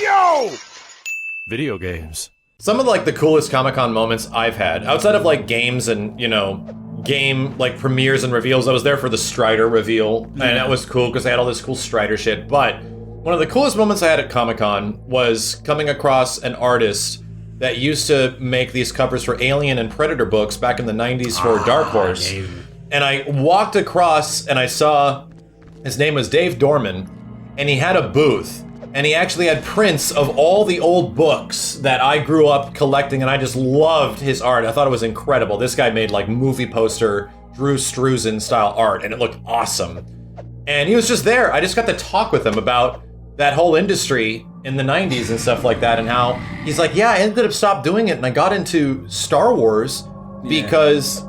Yo! Video games. Some of like the coolest Comic-Con moments I've had, outside of like games and, you know, game like premieres and reveals, I was there for the Strider reveal, and that was cool because they had all this cool Strider shit, but one of the coolest moments I had at Comic-Con was coming across an artist that used to make these covers for Alien and Predator books back in the 90s for Dark Horse. And I walked across and I saw, his name was Dave Dorman, and he had a booth. And he actually had prints of all the old books that I grew up collecting, and I just loved his art. I thought it was incredible. This guy made like movie poster, Drew Struzan style art, and it looked awesome. And he was just there. I just got to talk with him about that whole industry in the 90s and stuff like that, and how he's like, yeah, I ended up stopped doing it, and I got into Star Wars because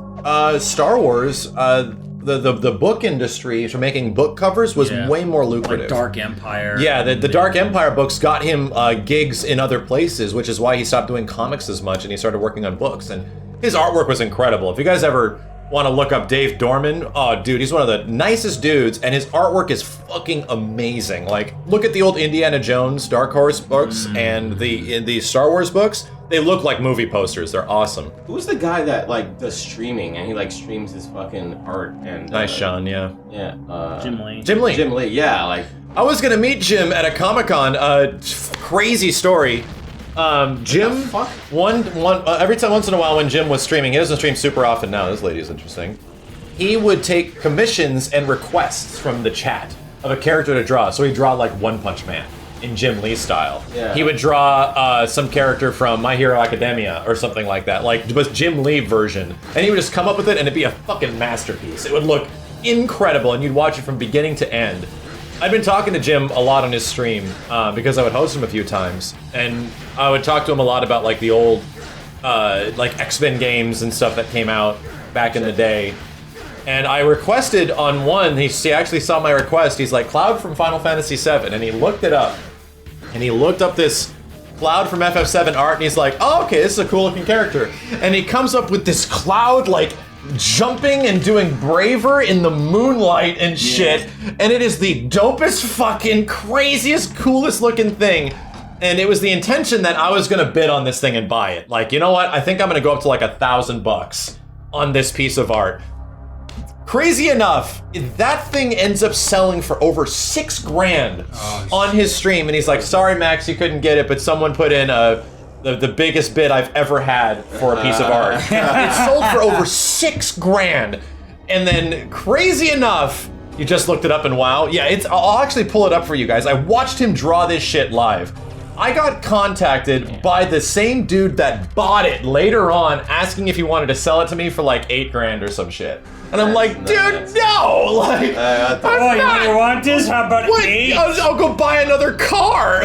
Star Wars, the book industry for making book covers was way more lucrative. Like Dark Empire. Yeah, the Dark Empire books got him gigs in other places, which is why he stopped doing comics as much and he started working on books. And his artwork was incredible. If you guys ever want to look up Dave Dorman, oh dude, he's one of the nicest dudes, and his artwork is fucking amazing. Like, look at the old Indiana Jones Dark Horse books and the Star Wars books. They look like movie posters. They're awesome. Who's the guy that like does streaming and he like streams his fucking art and Nice Sean, yeah. Jim Lee. Jim Lee. Jim Lee, yeah, like I was gonna meet Jim at a Comic-Con. Crazy story. Jim, once in a while when Jim was streaming, he doesn't stream super often now. This lady is interesting. He would take commissions and requests from the chat of a character to draw. So he'd draw like One Punch Man in Jim Lee style. Yeah. He would draw some character from My Hero Academia or something like that, like it was Jim Lee version. And he would just come up with it and it'd be a fucking masterpiece. It would look incredible and you'd watch it from beginning to end. I'd been talking to Jim a lot on his stream because I would host him a few times, and I would talk to him a lot about like the old like X-Men games and stuff that came out back in the day. And I requested on one, he actually saw my request, he's like, Cloud from Final Fantasy VII, and he looked it up. And he looked up this Cloud from FF7 art, and he's like, oh, okay, this is a cool looking character. And he comes up with this Cloud, like, jumping and doing Braver in the moonlight and shit, and it is the dopest fucking craziest coolest looking thing. And it was the intention that I was gonna bid on this thing and buy it. Like, you know what, I think I'm gonna go up to like $1,000 on this piece of art. Crazy enough, that thing ends up selling for over $6 grand on his stream, and he's like, sorry Max, you couldn't get it, but someone put in the biggest bid I've ever had for a piece of art. It sold for over $6 grand. And then, crazy enough, you just looked it up and wow. Yeah, I'll actually pull it up for you guys. I watched him draw this shit live. I got contacted by the same dude that bought it later on, asking if he wanted to sell it to me for like $8 grand or some shit. And I'm like, dude, no! Like, you want this? How about what? 8? I'll go buy another car.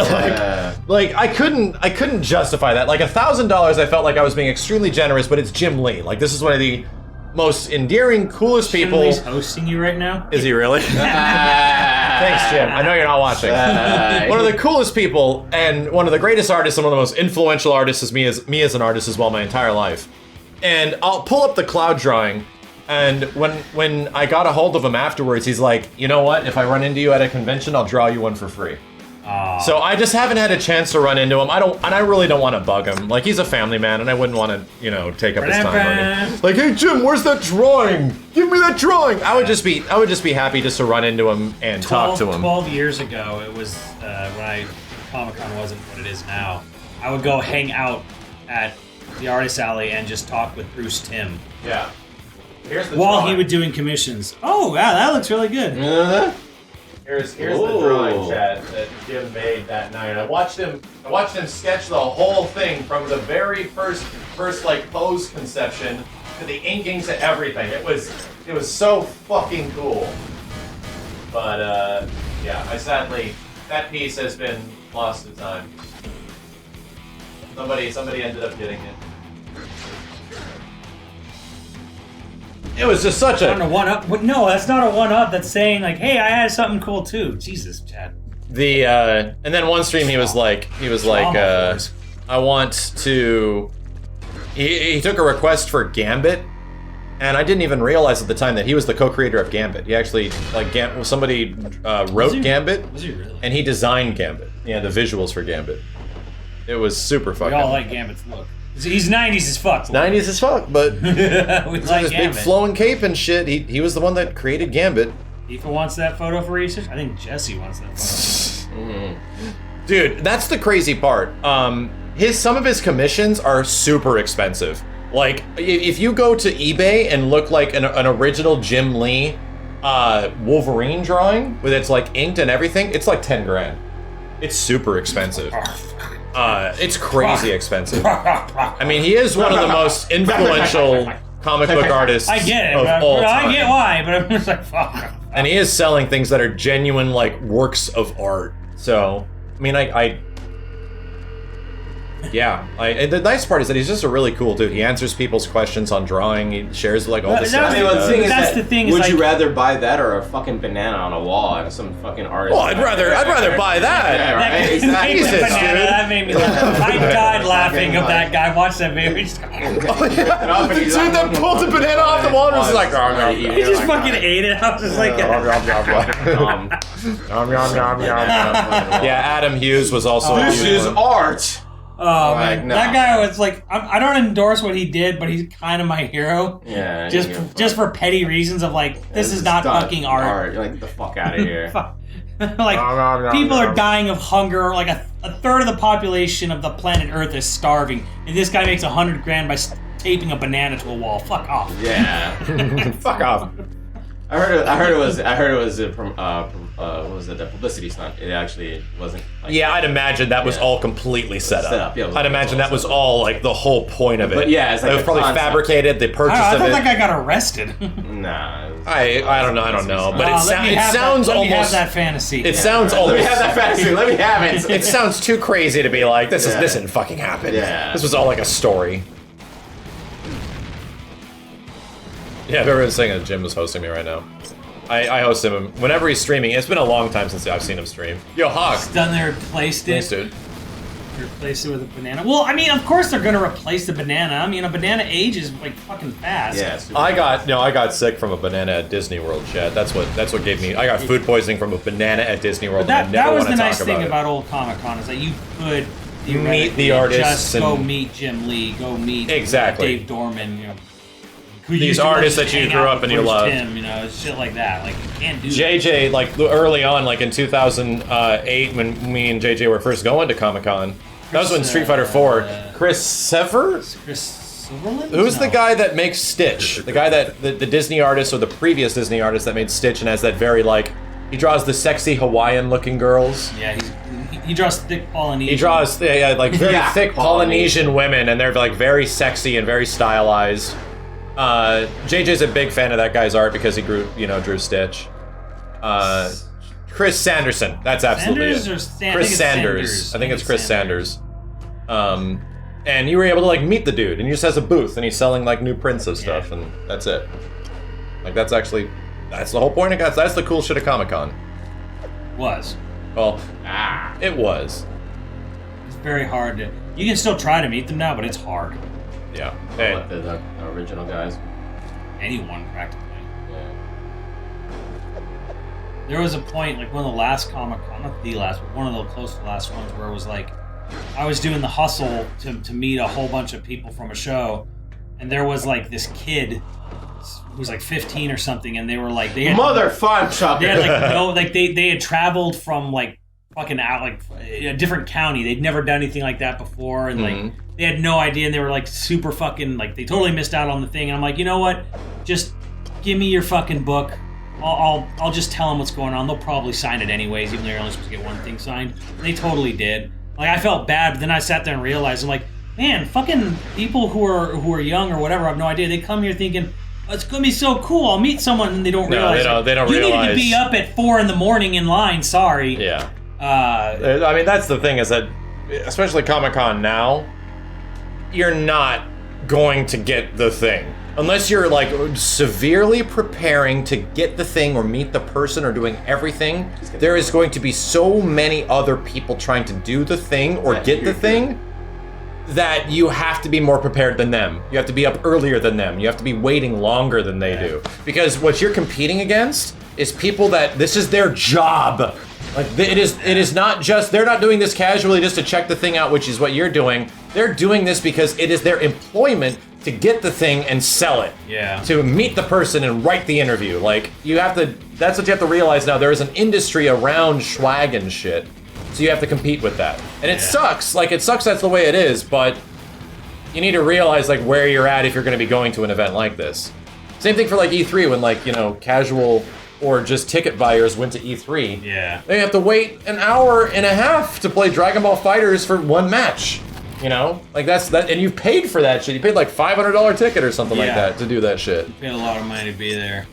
Like I couldn't justify that. Like $1,000, I felt like I was being extremely generous, but it's Jim Lee. Like, this is one of the most endearing, coolest people. Jim Lee's hosting you right now? Is he really? Thanks, Jim. I know you're not watching. One of the coolest people and one of the greatest artists and one of the most influential artists is me as an artist as well my entire life. And I'll pull up the Cloud drawing. And when I got a hold of him afterwards, he's like, you know what? If I run into you at a convention, I'll draw you one for free. So I just haven't had a chance to run into him. I really don't want to bug him. Like, he's a family man, and I wouldn't want to, you know, take up his time. Like, hey Jim, where's that drawing? Give me that drawing. I would just be happy just to run into him and talk to him. 12 years ago, it was when Comic-Con wasn't what it is now. I would go hang out at the Artist Alley and just talk with Bruce Timm. Yeah. While he was doing commissions. Oh, wow, that looks really good. Here's the drawing, Chad, that Jim made that night. I watched him sketch the whole thing from the very first like pose conception to the inking to everything. It was so fucking cool. But yeah, sadly that piece has been lost to time. Somebody ended up getting it. It was just such a one-up. No, that's not a one-up. That's saying like, hey, I had something cool too. Jesus, Chad. And then one stream he was like, I want to. He took a request for Gambit, And I didn't even realize at the time that he was the co-creator of Gambit. He actually, like, somebody wrote Gambit, Was he really? and he designed Gambit. Yeah, the visuals for Gambit. It was super We fucking. all like Gambit's look. He's 90s as fuck. 90s as fuck, but we like this big Gambit. flowing cape and shit. He was the one that created Gambit. Tifa wants that photo for research. I think Jesse wants that photo. Dude, that's the crazy part. Some of his commissions are super expensive. Like, if you go to eBay and look like an original Jim Lee Wolverine drawing with it's like inked and everything, it's like 10 grand. It's super expensive. It's crazy expensive. I mean, he is one of the most influential comic book artists I get it. of But all time. I get why, but I'm just like, fuck. And he is selling things that are genuine, like, works of art. So, I mean, the nice part is that he's just a really cool dude. He answers people's questions on drawing. He shares, like, all the stuff. I mean, the thing is That's that, the thing is, would like- you rather buy that or a fucking banana on a wall and some fucking artist? Well, I'd rather buy that. Yeah, right. That Exactly. Jesus, dude. That made me laugh. I died laughing of that guy. Watch that video. He just, The dude that pulled the banana off the wall and was like, he just fucking ate it. I was just like, yeah, Adam Hughes was also. This is art. oh Like, man, no. that guy was like, I don't endorse what he did, but he's kind of my hero. Yeah. Just for petty reasons of like, this is not fucking art. You're like, get the fuck out of here. Like, people are dying of hunger. Like a third of the population of the planet Earth is starving, and this guy makes 100 grand by taping a banana to a wall. Fuck off. Yeah. Fuck off. I heard it was from what was it, the publicity stunt. It actually wasn't. Like, Yeah, I'd imagine that was Yeah. all completely set up. Set up, yeah, it was I'd imagine that was set up. all like the whole point of it. But yeah, it's like it was the probably concept. fabricated. The purchase I of thought it. that guy got arrested. Nah. it was- I don't know, but Let me have sounds that, let me have almost. that fantasy. It sounds Let me almost. have that fantasy. Let me have it. It sounds too crazy to be like this Yeah. didn't fucking happen. Yeah. This was all like a story. Yeah, if everyone's saying that Jim is hosting me right now. I host him whenever he's streaming. It's been a long time since I've seen him stream. Yo, Hawk. Done they replaced it. Thanks, dude. Replace it with a banana. Well, I mean, of course they're gonna replace the banana. I mean, a banana ages like fucking fast. Yeah. I got sick from a banana at Disney World, Chad. That's what gave me. I got food poisoning from a banana at Disney World. But and I that never was want the to nice talk thing about about old Comic Con is that you could Meet the theoretically artists just go and- meet Jim Lee, go meet Exactly. Dave Dorman, you know. Who These used to artists just that you hang grew out up with and you Bruce loved. Timm, you know, shit like that. Like you can't do that. JJ, like early on, like in 2008, when me and JJ were first going to Comic Con. That was when Street Fighter 4. Chris Sever? Chris Silverman? Who's the No. guy that makes Stitch? The guy that the Disney artist or the previous Disney artist that made Stitch and has that very like he draws the sexy Hawaiian-looking girls. Yeah, he draws thick Polynesian. He draws like very Yeah, thick Polynesian women, and they're like very sexy and very stylized. JJ's a big fan of that guy's art because he drew Stitch. Chris Sanderson, that's absolutely Sanders it. or San- I Chris think it's Sanders. Sanders. I think it's Chris Sanders. And you were able to like meet the dude, and he just has a booth, and he's selling like new prints of stuff, and that's it. Like that's the whole point of guys. That's the cool shit of Comic-Con. Was. Well, it was. It's very hard to. You can still try to meet them now, but it's hard. Yeah. What, the original guys. Anyone practically. Yeah. There was a point, like one of the last Comic Con, not the last, but one of the close to the last ones, where it was like, I was doing the hustle to meet a whole bunch of people from a show, and there was like this kid who was like 15 or something, and they were like, they had Motherfucker. they had like no, like they had traveled from like fucking out like a different county. They'd never done anything like that before, and like they had no idea, and they were like super fucking like they totally missed out on the thing. And I'm like, you know what? Just give me your fucking book. I'll just tell them what's going on. They'll probably sign it anyways, even though you're only supposed to get one thing signed. And they totally did. Like I felt bad, but then I sat there and realized, I'm like, man, fucking people who are young or whatever, I have no idea. They come here thinking, oh, it's gonna be so cool. I'll meet someone, and they don't realize. They don't you realize. needed to be up at 4 a.m. in line. Sorry. Yeah. Uh, I mean, that's the thing is that, especially Comic-Con now, you're not going to get the thing. Unless you're, like, severely preparing to get the thing or meet the person or doing everything, there is going to be so many other people trying to do the thing or get the thing that you have to be more prepared than them. You have to be up earlier than them. You have to be waiting longer than they do. Because what you're competing against is people that this is their job. Like it is not just, they're not doing this casually just to check the thing out, which is what you're doing. They're doing this because it is their employment to get the thing and sell it. Yeah. To meet the person and write the interview. Like you have to, that's what you have to realize now. There is an industry around swag and shit. So you have to compete with that. And it sucks. Like it sucks that's the way it is, but you need to realize like where you're at if you're going to be going to an event like this. Same thing for like E3 when like, you know, casual or just ticket buyers went to E3. Yeah. They have to wait an hour and a half to play Dragon Ball FighterZ for one match. You know? Like that's that, and you paid for that shit. You paid like $500 ticket or something like that to do that shit. You paid a lot of money to be there.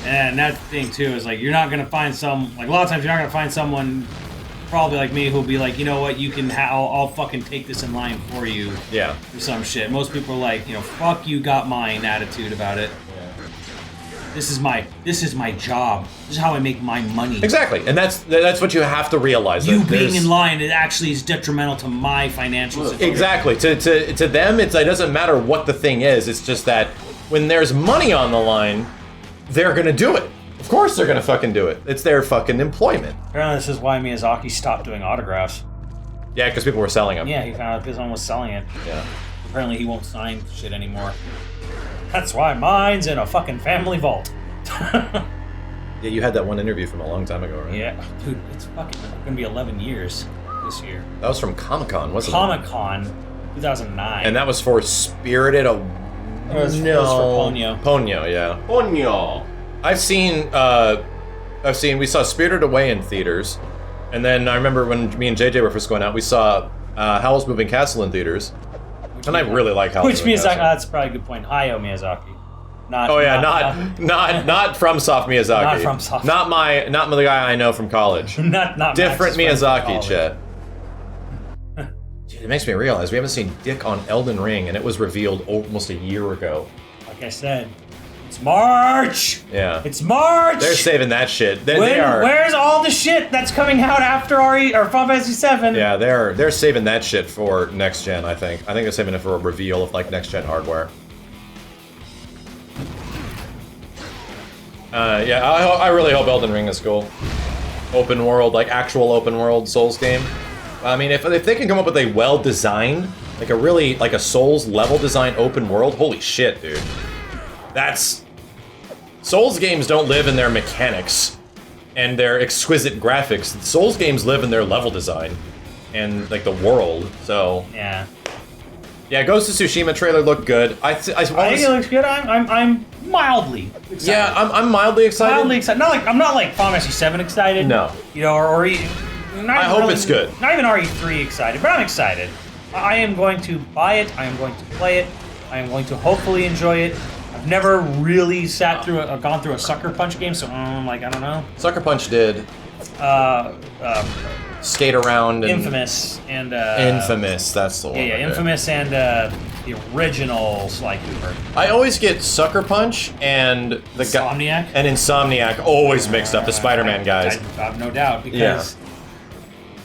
And that's the thing too, is like you're not gonna find like a lot of times you're not gonna find someone probably like me who'll be like, you know what, you can I'll fucking take this in line for you. Yeah. For some shit. Most people are like, you know, fuck you got mine attitude about it. This is my job. This is how I make my money. Exactly, and that's what you have to realize. You being in line, it actually is detrimental to my financial situation. Exactly. To them, it doesn't matter what the thing is. It's just that when there's money on the line, they're gonna do it. Of course, they're gonna fucking do it. It's their fucking employment. Apparently, this is why Miyazaki stopped doing autographs. Yeah, because people were selling them. Yeah, he found out because someone was selling it. Yeah. Apparently, he won't sign shit anymore. That's why mine's in a fucking family vault. Yeah, you had that one interview from a long time ago, right? Yeah, dude, it's fucking gonna be 11 years this year. That was from Comic-Con, wasn't it? Comic-Con, 2009. And that was for Spirited Away. It was for Ponyo. Ponyo, yeah. Ponyo. We saw Spirited Away in theaters, and then I remember when me and JJ were first going out, we saw Howl's Moving Castle in theaters. And I really like Howl's Which Moving Miyazaki? Castle. That's probably a good point. Hayao Miyazaki. Not Not FromSoft Miyazaki. Not FromSoft. Not the guy I know from college. not Different Max's friend from Miyazaki, college. Chet. Dude, it makes me realize we haven't seen Dick on Elden Ring, and it was revealed almost a year ago. Like I said, it's March. Yeah. It's March. They're saving that shit. They are. Where's all the shit that's coming out after Final Fantasy VII? Yeah, they're saving that shit for next gen. I think they're saving it for a reveal of like next gen hardware. Yeah, I really hope Elden Ring is cool. Open world, like actual open world Souls game. I mean, if they can come up with a well-designed, like a Souls level design open world, holy shit, dude. Souls games don't live in their mechanics and their exquisite graphics. Souls games live in their level design and like the world. So yeah, Ghost of Tsushima trailer looked good. I think it looks good. I'm mildly excited. Yeah, I'm mildly excited. Mildly excited. I'm not like Final Fantasy VII excited. No. You know, or even, I hope it's good. Not even RE3 excited, but I'm excited. I am going to buy it. I am going to play it. I am going to hopefully enjoy it. I've never really gone through a Sucker Punch game, so I don't know. Sucker Punch did. Skate around and Infamous and Infamous, that's the one. Yeah, okay. Infamous and the original Sly Cooper. I always get Sucker Punch and the Insomniac? and Insomniac always mixed up, the Spider-Man guys. I have no doubt because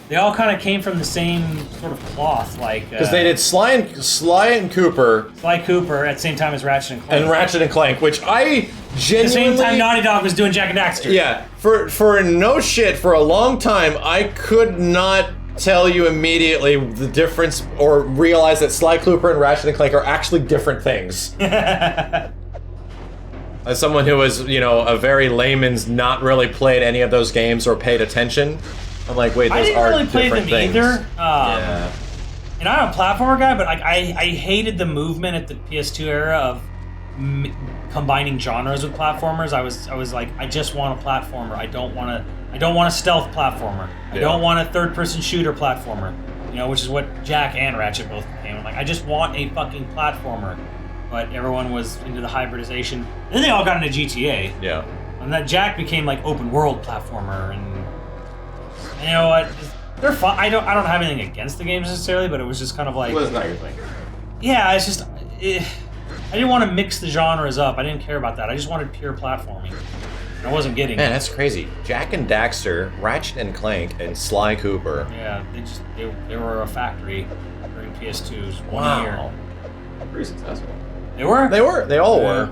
they all kind of came from the same sort of cloth, like Because they did Sly and Cooper Sly Cooper at the same time as Ratchet and Clank. and Ratchet and Clank, which I genuinely... At the same time Naughty Dog was doing Jack and Daxter. Yeah, for no shit, for a long time, I could not tell you immediately the difference or realize that Sly Cooper and Ratchet and Clank are actually different things. As someone who was, a very layman's, not really played any of those games or paid attention, I'm like, wait, those I didn't are really play them different things. either. Yeah. And I'm a platformer guy, but I hated the movement at the PS2 era of combining genres with platformers. I was like, I just want a platformer. I don't want a stealth platformer. I don't want a third-person shooter platformer. Which is what Jack and Ratchet both became. I'm like, I just want a fucking platformer. But everyone was into the hybridization. And then they all got into GTA. Yeah. And that Jack became like open world platformer, and you know what? They're fun. I don't have anything against the games necessarily, but it was just kind of like, It was not your thing. yeah, it's just I didn't want to mix the genres up. I didn't care about that. I just wanted pure platforming. And I wasn't getting Man, it. that's crazy. Jack and Daxter, Ratchet and Clank, and Sly Cooper. Yeah, they were a factory during to PS2's 1 Wow. year. Pretty successful. They were? They were. They all Yeah. were.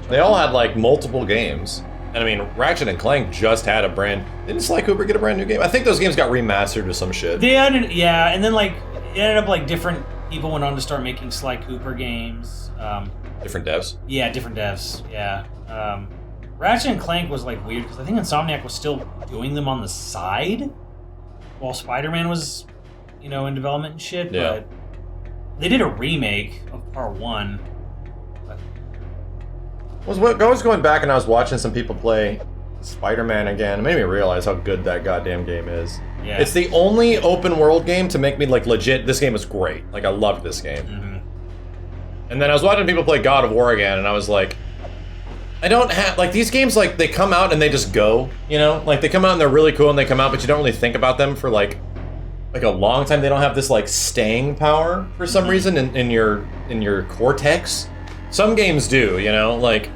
They all had like multiple games. And I mean, Ratchet and Clank just had a brand. Didn't Sly Cooper get a brand new game? I think those games got remastered or some shit. They added, yeah, and then like it ended up like different people went on to start making Sly Cooper games. Different devs. Yeah, different devs. Yeah. Ratchet and Clank was like weird because I think Insomniac was still doing them on the side while Spider-Man was, you know, in development and shit. Yeah. But they did a remake of Part 1. I was going back and I was watching some people play Spider-Man again. It made me realize how good that goddamn game is. Yeah. It's the only open world game to make me like legit. This game is great. Like I loved this game. Mhm. And then I was watching people play God of War again, and I was like, I don't have like these games. Like they come out and they just go. You know, like they come out and they're really cool and they come out, but you don't really think about them for like a long time. They don't have this like staying power for some reason in your cortex. Some games do. You know, like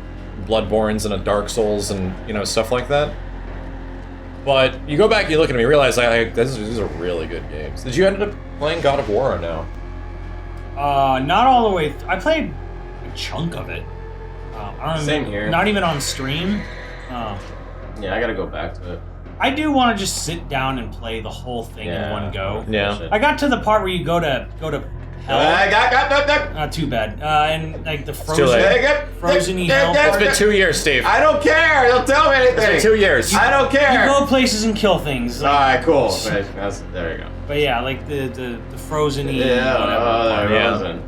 Bloodborne's and a Dark Souls and, you know, stuff like that. But you go back, you look at them, you realize these are really good games. Did you end up playing God of War or no? Not all the way. I played a chunk of it. I don't Same even, here. Not even on stream. Yeah, I gotta go back to it. I do want to just sit down and play the whole thing in Yeah. one go. Yeah. I got to the part where you go to hell. Not too bad. And like the too late. frozen-y hell It's part. been 2 years, Steve. I don't care. Don't tell me anything. It's been 2 years. I don't You care. go places and kill things. Like, All right, cool. There you go. but yeah, like the frozen-y Yeah, whatever. there Yeah. goes in.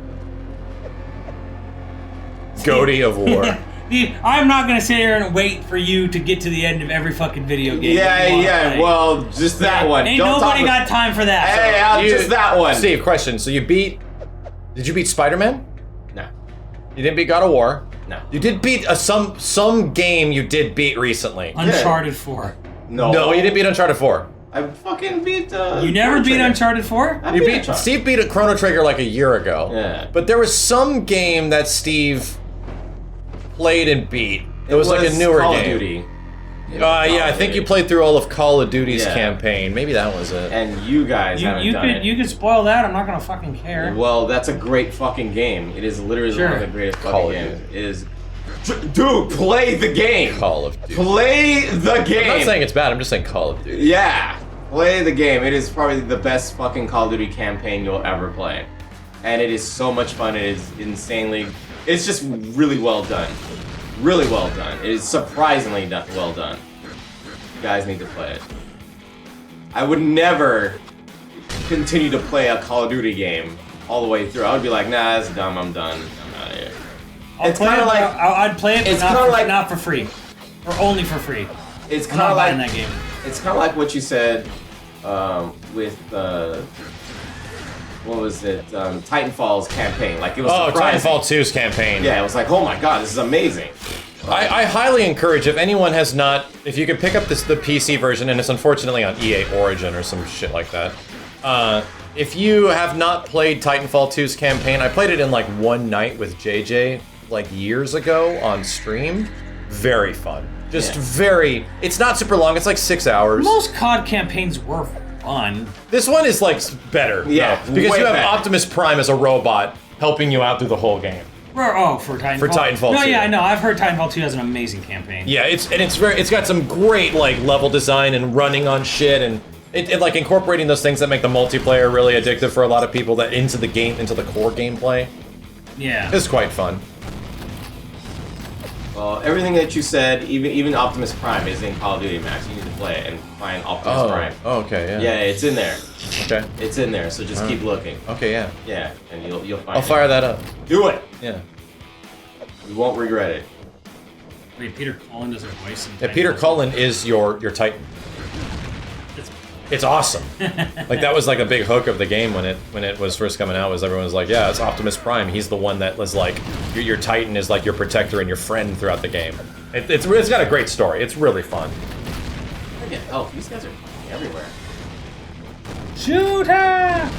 Goatee of War. Steve, I'm not gonna sit here and wait for you to get to the end of every fucking video game. that you wanna play. Well, just that one. Ain't Don't nobody talk got time for that. Hey, just that one. Steve, question. So did you beat Spider-Man? No, You didn't beat God of War? no, You did beat some game you did beat recently. Uncharted 4. no. No, you didn't beat Uncharted 4. I fucking beat. You never beat Uncharted 4? I You beat Uncharted. Steve beat a Chrono Trigger like a year ago. Yeah. But there was some game that Steve played and beat. It was like a newer Call game. Of Duty. Yeah, I think you played through all of Call of Duty's Yeah. campaign. Maybe that was it. And you guys haven't done it. You could spoil that. I'm not gonna fucking care. Well, that's a great fucking game. It is literally Sure. one of the greatest Call fucking of games. It is. Dude, play the game. Call of Duty. Play the game. I'm not saying it's bad. I'm just saying Call of Duty. Yeah, play the game. It is probably the best fucking Call of Duty campaign you'll ever play. And it is so much fun. It is insanely... It's just really well done. Really well done. It is surprisingly well done. You guys need to play it. I would never continue to play a Call of Duty game all the way through. I would be like, nah, that's dumb. I'm done. I'm out of here. It's Play kind it, of like... I'd play it, but it's kinda like- not for free, or only for free. It's I'm kind not of buying like... that game. It's kind of like what you said with what was it? Titanfall's campaign. Like it was surprising. Titanfall 2's campaign. Yeah, it was like, oh my god, this is amazing. I highly encourage, if anyone has not, if you could pick up the PC version, and it's unfortunately on EA Origin or some shit like that. If you have not played Titanfall 2's campaign, I played it in like one night with JJ like years ago on stream. Very fun. Just Yeah. very, it's not super long, it's like 6 hours. Most COD campaigns were fun. This one is like better. Yeah, though, because way you have better. Optimus Prime as a robot helping you out through the whole game. For Titanfall. For Titanfall No, 2. yeah, I know. I've heard Titanfall 2 has an amazing campaign. Yeah, it's got some great like level design and running on shit, and it like incorporating those things that make the multiplayer really addictive for a lot of people that into the core gameplay. Yeah. It's quite fun. Well, everything that you said, even Optimus Prime is in Call of Duty, Max. You need to play it and find Optimus Prime. Oh, okay, yeah. Yeah, it's in there. Okay. It's in there. So just keep looking. Okay, yeah. Yeah, and you'll find. I'll fire that up. Do it. Yeah. You won't regret it. Wait, Peter Cullen does a voice in Yeah, Peter Titanfall. Cullen is your Titan. It's awesome. Like that was like a big hook of the game when it was first coming out. Was everyone was like, yeah, it's Optimus Prime. He's the one that was like your Titan is like your protector and your friend throughout the game. It's got a great story. It's really fun. Look at health. These guys are fucking everywhere. Shoot her! I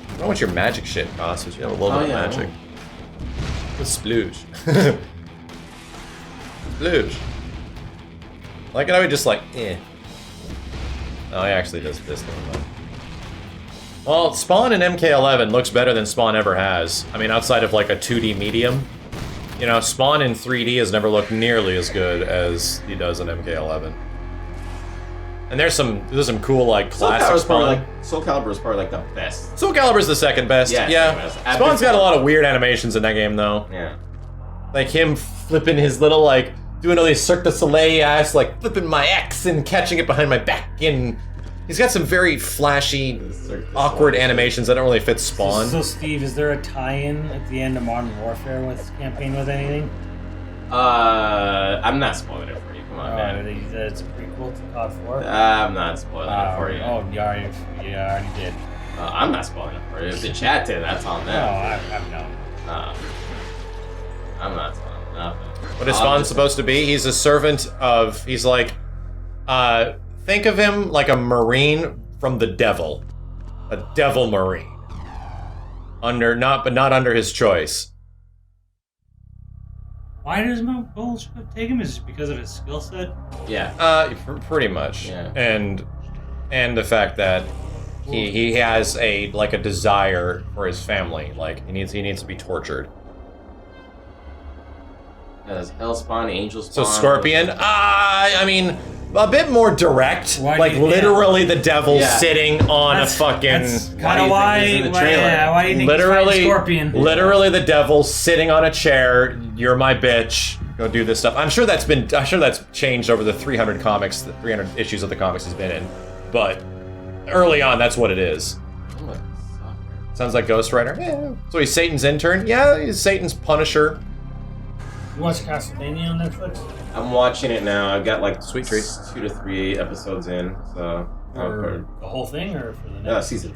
don't know what your magic shit costs, but you have a little bit of magic. The splooge. Splooge. Like it, I would just like, eh. Oh, he actually does this thing, though. Well, Spawn in MK11 looks better than Spawn ever has. I mean, outside of like a 2D medium. You know, Spawn in 3D has never looked nearly as good as he does in MK11. And there's some cool like classic Spawn. Soul Calibur is probably like the best. Soul Calibur's the second best. Yeah. Spawn's got a lot of weird animations in that game though. Yeah. Like him flipping his little like doing all these Cirque du Soleil ass like flipping my X and catching it behind my back, and he's got some very flashy, awkward animations that don't really fit Spawn. So Steve, is there a tie-in at the end of Modern Warfare with campaign with anything? I'm not spoiling it for you. Come on, man. It's a prequel to COD 4? I'm not spoiling it for you. Oh, you already did. I'm not spoiling it for you. If the chat did, that's on them. No, I've known. I'm not spoiling nothing. What is Spawn supposed to be? He's a servant of. He's like, think of him like a marine from the devil, a devil marine. But not under his choice. Why does Mount Bullshit take him? Is it because of his skill set? Yeah. Pretty much. Yeah. And the fact that he has a desire for his family. Like he needs to be tortured. There's Hell Spawn, Angel So Spawn. Scorpion, I mean, a bit more direct. Literally the devil sitting on a fucking. That's kind of why. Why do you think literally, he's Scorpion? Literally the devil sitting on a chair. You're my bitch. Go do this stuff. I'm sure that's changed over the 300 issues of the comics he's been in, but early on, that's what it is. Sounds like Ghost Rider. Yeah. So he's Satan's intern. Yeah, he's Satan's Punisher. You watch Castlevania on Netflix? I'm watching it now. I've got like Sweet treat. 2 to 3 episodes in, so. For the whole thing, or for the next season?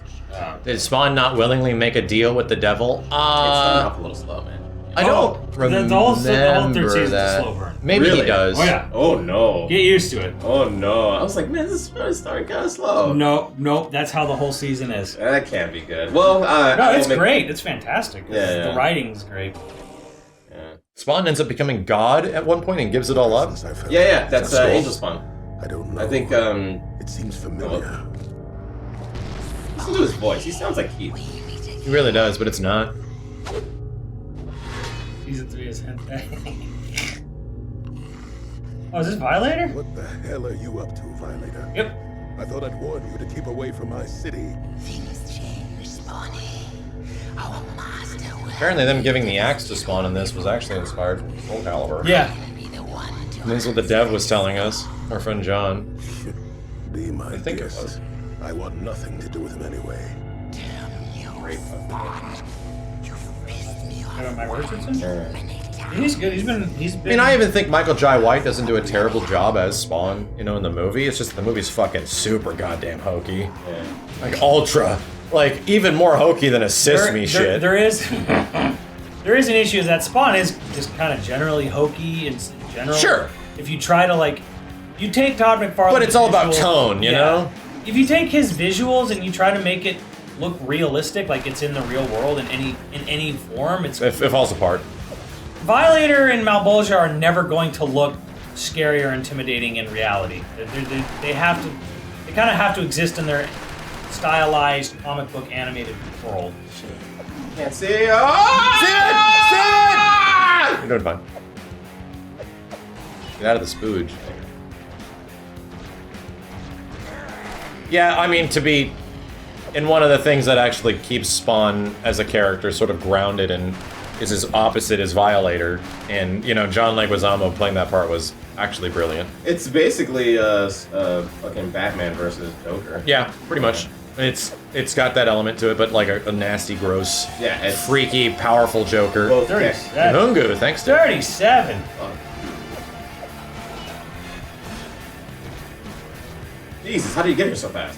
Did Spawn not willingly make a deal with the devil? It's starting off a little slow, man. I don't remember the whole third season's that. a slow burn. Maybe Really? he does. Oh yeah. Oh no. Get used to it. Oh no. I was like, man, this is starting kind of slow. No, that's how the whole season is. That can't be good. Well, no, it's great. It's fantastic. Yeah. The writing's great. Spawn ends up becoming God at one point and gives it all up. Yeah, that's Angel Spawn. I don't know. I think, It seems familiar. Listen to his voice. He sounds like Keith. He really does, but it's not. Season 3 is hentai. Oh, is this Violator? What the hell are you up to, Violator? Yep. I thought I'd warn you to keep away from my city. Things change, Spawny. Our master will Apparently them giving the axe to Spawn in this was actually inspired from Soul Calibur. Yeah. be the one to And this is what the dev was telling us, our friend John. Be my I think it guest. was. I want nothing to do with him anyway. You've pissed me off Mike Richardson? many times. He's good. He's been. I mean, I even think Michael Jai White doesn't do a terrible job as Spawn, in the movie. It's just the movie's fucking super goddamn hokey. Yeah. Like, ultra. Like, even more hokey than a Sesame shit. There is an issue is that Spawn is just kind of generally hokey in general. Sure. If you try to you take Todd McFarlane. But it's all about tone, you know? If you take his visuals and you try to make it look realistic, like it's in the real world in any form, it falls apart. Violator and Malbolgia are never going to look scary or intimidating in reality. They kind of have to exist in their stylized comic book animated world. Can't see. Oh! You're doing fine. Get out of the spooge. Yeah, I mean, and one of the things that actually keeps Spawn as a character sort of grounded and is his opposite is Violator. And, John Leguizamo playing that part was actually brilliant. It's basically fucking Batman versus Joker. Yeah, pretty much. It's got that element to it, but like a nasty, gross, it's freaky, powerful Joker. both 37. Hungu, thanks to 37. Jesus, how do you get here so fast?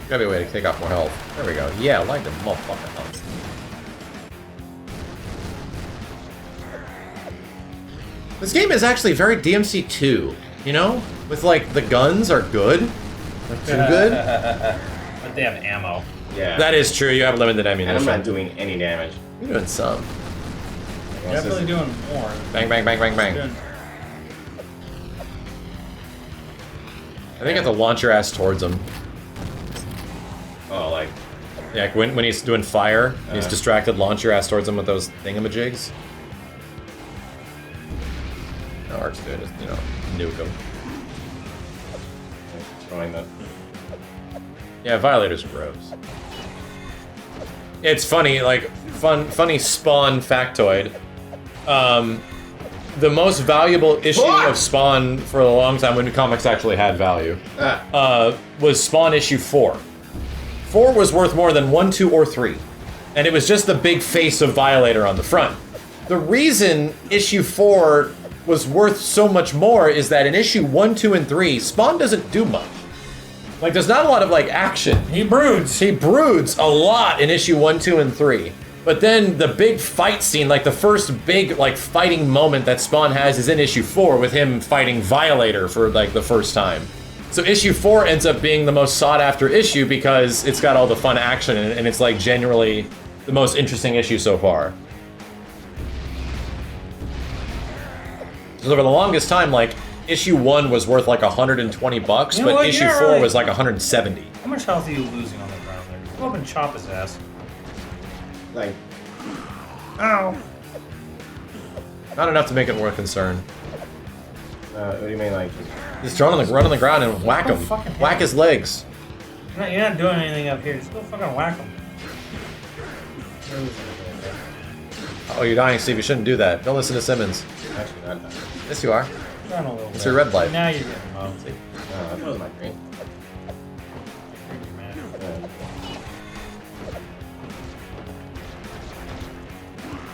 Gotta be a way to take off more health. There we go. Yeah, like the motherfucking health. This game is actually very DMC2, With the guns are good. Like, too good. But they have ammo. Yeah. That is true, you have limited And I'm ammunition. not doing any damage. You're doing some. Definitely doing more. Bang, bang, bang, bang, bang. Doing- think you have to launch your ass towards him. Oh, like... Yeah, when he's doing fire, he's distracted, launch your ass towards him with those thingamajigs. No, Ark's doing is, you know, nuke him. Throwing the... Yeah, Violator's gross. It's funny, like, funny Spawn factoid. The most valuable issue of Spawn for a long time, when comics actually had value, was Spawn issue 4. 4 was worth more than 1, 2, or 3. And it was just the big face of Violator on the front. The reason issue 4 was worth so much more is that in issue 1, 2, and 3, Spawn doesn't do much. Like, there's not a lot of, like, action. He broods. He broods a lot in issue 1, 2, and 3. But then the big fight scene, like the first big, like, fighting moment that Spawn has is in issue 4 with him fighting Violator for, like, the first time. So issue 4 ends up being the most sought-after issue because it's got all the fun action in it, and it's, like, genuinely the most interesting issue so far. So for the longest time, like, issue 1 was worth, like, 120 bucks, You know but what? issue You're 4 right. was, like, 170. How much health are you losing on the ground there? Go up and chop his ass. Like... Ow. Not enough to make it worth concern. what do you mean, like... Just run on the ground and whack him. fucking hell. Whack his legs. You're not doing anything up here. Just go fucking whack him. Oh, you're dying, Steve. You shouldn't do that. Don't listen to Simmons. Actually, not that. Yes, you are. Run a little It's bit. your red light. Now you're getting low. See? No, I thought it was my green.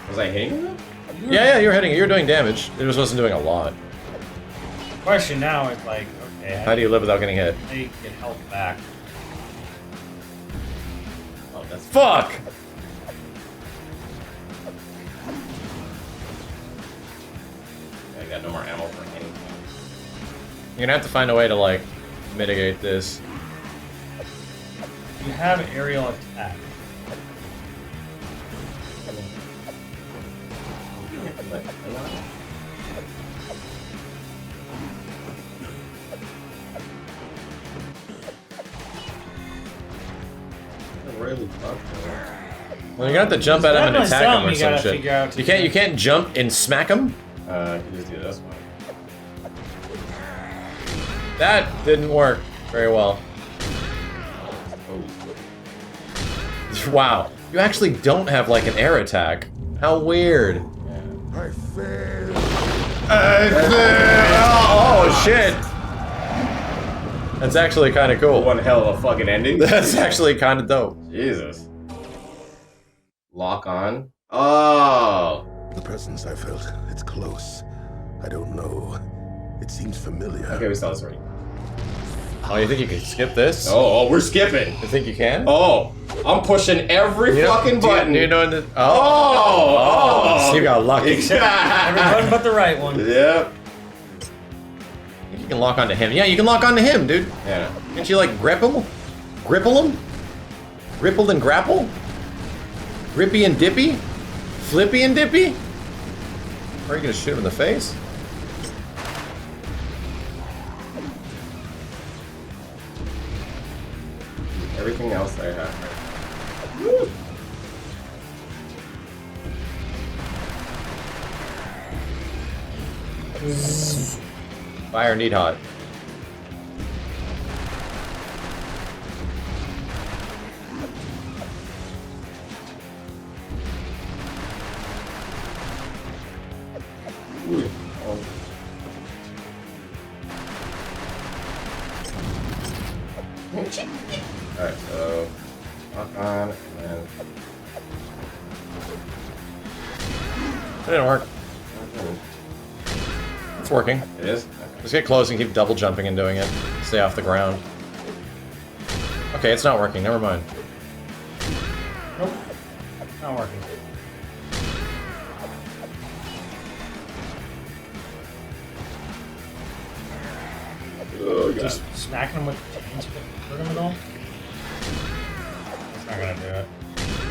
Was I hitting him? Yeah, you're hitting it. You're doing damage. It just wasn't doing a lot. Question now is like, okay, How do you live without getting hit? how do you get health back? Oh, that's... Fuck! I got no more ammo for anything. You're gonna have to find a way to, like, mitigate this. You have aerial attack. Really fucked. Well, you're gonna have to jump at him and Definitely attack him or something you some gotta shit. figure out to You can't jump and smack him? I can just do this one. That didn't work very well. Oh. Wow. You actually don't have, like, an air attack. How weird. I failed. Oh, shit! That's actually kind of cool. One hell of a fucking ending. That's actually kind of dope. Jesus. Lock on. Oh. The presence I felt, it's close. I don't know. It seems familiar. Okay, we saw this already. Oh, you think you can skip this? Oh, we're skipping. You think you can? Oh, I'm pushing every You know- fucking do you- button. do you know the, Oh. So you got lucky. Every button but the right one. Yep. You can lock onto him. Yeah, you can lock onto him, dude. Yeah. Can't you, like, grapple? Gripple him? Gripple and grapple? Grippy and dippy? Flippy and dippy? Or are you gonna shoot him in the face? Everything else I have. Fire need hot. Alright, so lock on and then It didn't work. It's working. it is? Okay. Just get close and keep double jumping and doing it. Stay off the ground. Okay, it's not working. Never mind. Nope. Not working. Oh god. Just smacking him with the chains hurt him at all? That's not gonna do it.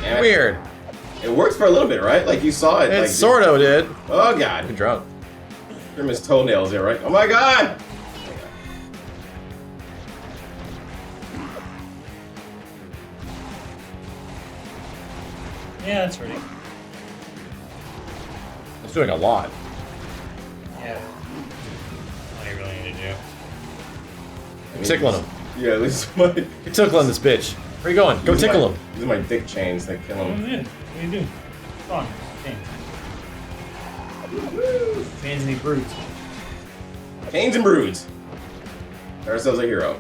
Damn it. Weird. It works for a little bit, right? Like you saw it. It like, sort of did. Oh god. You're drunk. Trim his toenails here, right? Oh my god! Yeah, that's ready. It's doing a lot. Yeah. What do you really need to do? You're tickling him. Yeah, at least my. You're tickling this bitch. Where you going? Go tickle him. These are my dick chains that kill What him. do you do? What do you do? Come on. Chains. Chains need brutes. Chains and broods. Got ourselves a hero.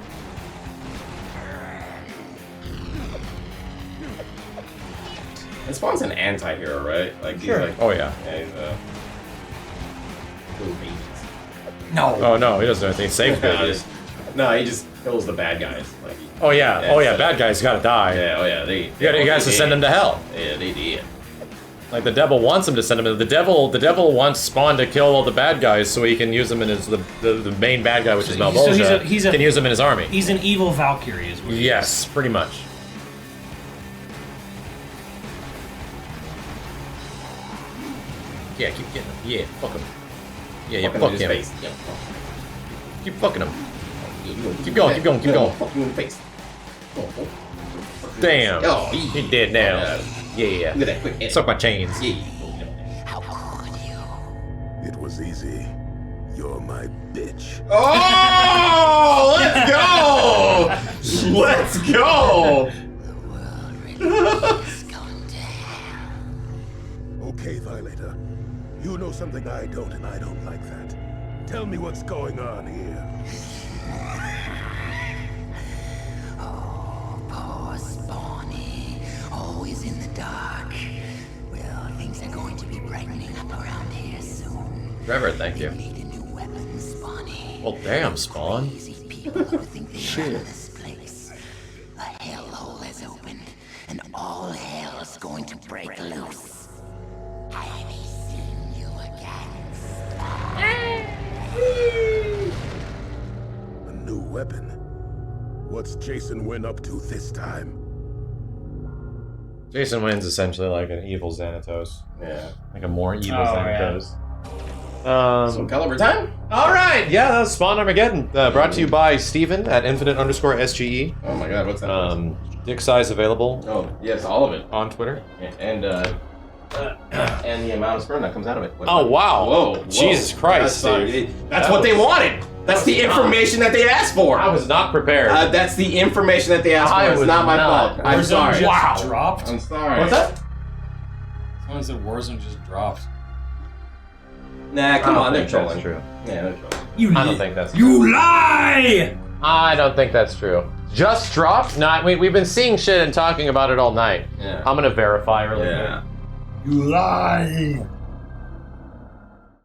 And Spawn's an anti-hero, right? Like Sure. he's like, Oh yeah. yeah, he's little babies. No. Oh no, he doesn't do anything. Safe No, babies. no, he just kills the bad guys. Like, Oh yeah. Yeah, Oh yeah. so- Bad guys gotta die. yeah, oh yeah, they. You guys to send them to hell. Yeah, they did. Like the devil wants him to send him. The devil wants Spawn to kill all the bad guys so he can use them in his the main bad guy, which is So Malvolgia. he's a- can use him in his army. He's an evil Valkyrie, is what he is. Yes, pretty much. Yeah, keep getting him. Yeah, fuck him. Yeah, Fucking fuck in his him. face. Yeah. Keep fucking him. Keep going, keep going, keep going. Fucking in the face. Oh. Damn. Oh, He dead now. Yeah. Look at that quick hit. Suck my chains. Yeah. How could you? It was easy. You're my bitch. Oh, let's go! Let's go! The world really is going to hell. Okay, Violator. You know something I don't, and I don't like that. Tell me what's going on here. Oh, poor Spawny. Always in the dark. Well, things are going to be brightening up around here soon. Trevor, thank you. Need a new weapon, Spawny. Well, damn, Spawn. Crazy people who think they run this place. A hellhole has opened, and all hell's going to break loose. Have we seen you again? A new weapon. What's Jason Wynn up to this time? Jason Wynn's essentially like an evil Xanatos. Yeah. Like a more evil Oh, yeah. Xanatos. So caliber time? All right, yeah, that's Spawn Armageddon. Brought to you by Steven at Infinite_SGE. Oh my god, what's that? Dick size available Oh, yes, all of it. on Twitter. And the amount of sperm that comes out of it. Oh wow! Whoa, Jesus Christ, That's, dude. that's That what they was- wanted. That's the information that they asked for. I was not prepared. That's the information that they asked I for. It's was not my not. fault. I'm Warzone sorry. just dropped. I'm sorry. What's that? Someone said Warzone just dropped. Nah, come I don't on, they're think that's trolling. true. Yeah, they're trolling. You I don't think that's You lie! I don't think that's true. Just dropped? No, we've been seeing shit and talking about it all night. Yeah. I'm gonna verify really Yeah. You lie!